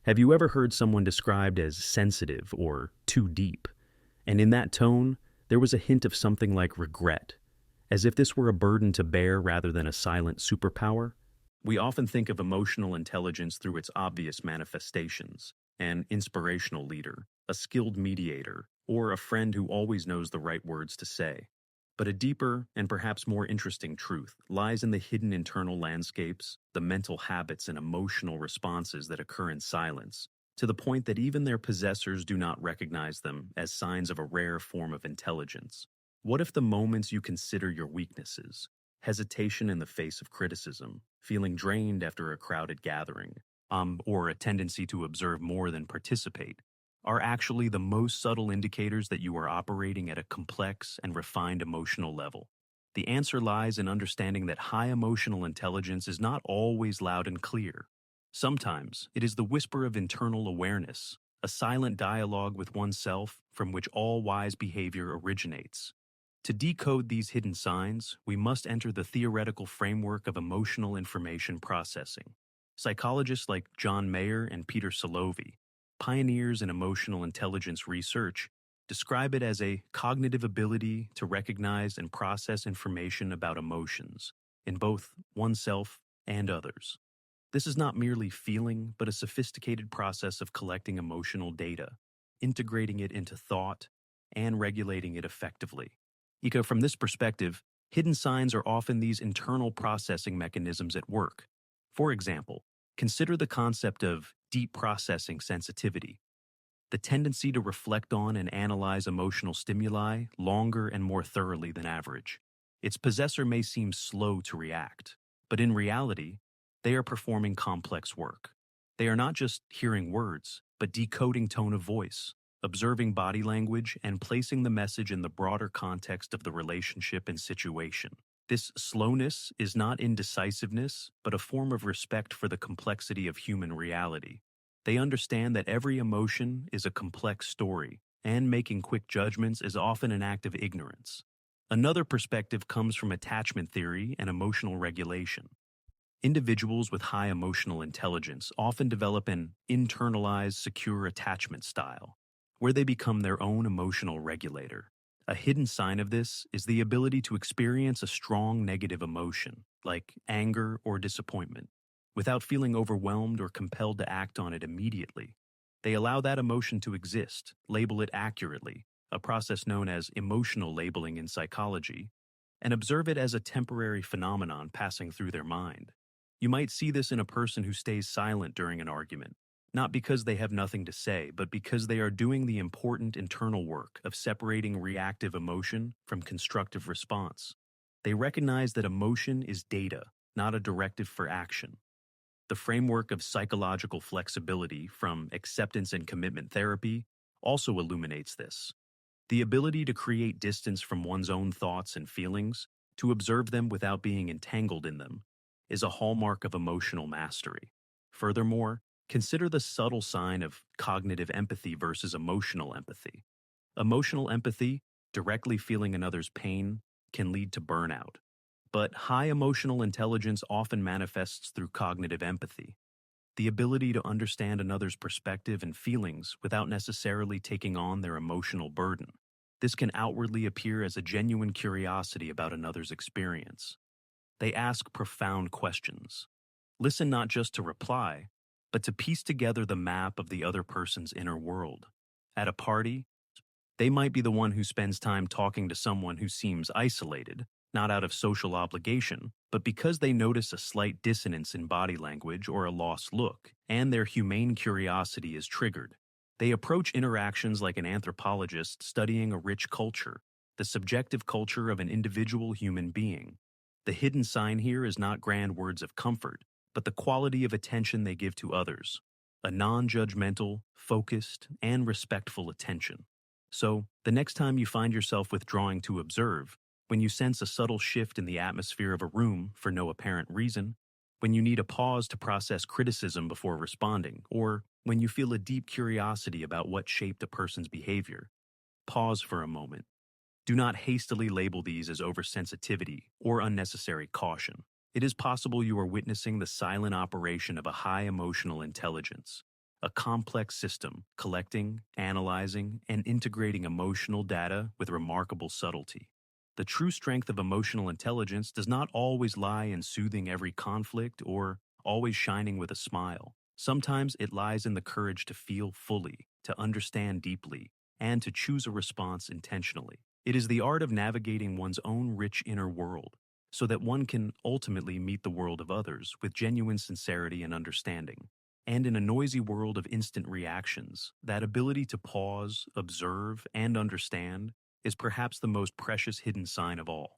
Have you ever heard someone described as sensitive or too deep? And in that tone, there was a hint of something like regret, as if this were a burden to bear rather than a silent superpower. We often think of emotional intelligence through its obvious manifestations: an inspirational leader, a skilled mediator, or a friend who always knows the right words to say. But a deeper and perhaps more interesting truth lies in the hidden internal landscapes, the mental habits and emotional responses that occur in silence, to the point that even their possessors do not recognize them as signs of a rare form of intelligence. What if the moments you consider your weaknesses, hesitation in the face of criticism, feeling drained after a crowded gathering, or a tendency to observe more than participate, are actually the most subtle indicators that you are operating at a complex and refined emotional level? The answer lies in understanding that high emotional intelligence is not always loud and clear. Sometimes it is the whisper of internal awareness, a silent dialogue with oneself from which all wise behavior originates. To decode these hidden signs, we must enter the theoretical framework of emotional information processing. Psychologists like John Mayer and Peter Salovey, pioneers in emotional intelligence research, describe it as a cognitive ability to recognize and process information about emotions in both oneself and others. This is not merely feeling, but a sophisticated process of collecting emotional data, integrating it into thought, and regulating it effectively. From this perspective, hidden signs are often these internal processing mechanisms at work. For example, consider the concept of deep processing sensitivity, the tendency to reflect on and analyze emotional stimuli longer and more thoroughly than average. Its possessor may seem slow to react, but in reality, they are performing complex work. They are not just hearing words, but decoding tone of voice, observing body language, and placing the message in the broader context of the relationship and situation. This slowness is not indecisiveness, but a form of respect for the complexity of human reality. They understand that every emotion is a complex story, and making quick judgments is often an act of ignorance. Another perspective comes from attachment theory and emotional regulation. Individuals with high emotional intelligence often develop an internalized, secure attachment style, where they become their own emotional regulator. A hidden sign of this is the ability to experience a strong negative emotion, like anger or disappointment, without feeling overwhelmed or compelled to act on it immediately. They allow that emotion to exist, label it accurately, a process known as emotional labeling in psychology, and observe it as a temporary phenomenon passing through their mind. You might see this in a person who stays silent during an argument, not because they have nothing to say, but because they are doing the important internal work of separating reactive emotion from constructive response. They recognize that emotion is data, not a directive for action. The framework of psychological flexibility from acceptance and commitment therapy also illuminates this. The ability to create distance from one's own thoughts and feelings, to observe them without being entangled in them, is a hallmark of emotional mastery. Furthermore, consider the subtle sign of cognitive empathy versus emotional empathy. Emotional empathy, directly feeling another's pain, can lead to burnout. But high emotional intelligence often manifests through cognitive empathy, the ability to understand another's perspective and feelings without necessarily taking on their emotional burden. This can outwardly appear as a genuine curiosity about another's experience. They ask profound questions. Listen not just to reply, but to piece together the map of the other person's inner world. At a party, they might be the one who spends time talking to someone who seems isolated, not out of social obligation, but because they notice a slight dissonance in body language or a lost look, and their humane curiosity is triggered. They approach interactions like an anthropologist studying a rich culture, the subjective culture of an individual human being. The hidden sign here is not grand words of comfort, but the quality of attention they give to others, a non-judgmental, focused, and respectful attention. So, the next time you find yourself withdrawing to observe, when you sense a subtle shift in the atmosphere of a room for no apparent reason, when you need a pause to process criticism before responding, or when you feel a deep curiosity about what shaped a person's behavior, pause for a moment. Do not hastily label these as oversensitivity or unnecessary caution. It is possible you are witnessing the silent operation of a high emotional intelligence, a complex system collecting, analyzing, and integrating emotional data with remarkable subtlety. The true strength of emotional intelligence does not always lie in soothing every conflict or always shining with a smile. Sometimes it lies in the courage to feel fully, to understand deeply, and to choose a response intentionally. It is the art of navigating one's own rich inner world so that one can ultimately meet the world of others with genuine sincerity and understanding. And in a noisy world of instant reactions, that ability to pause, observe, and understand is perhaps the most precious hidden sign of all.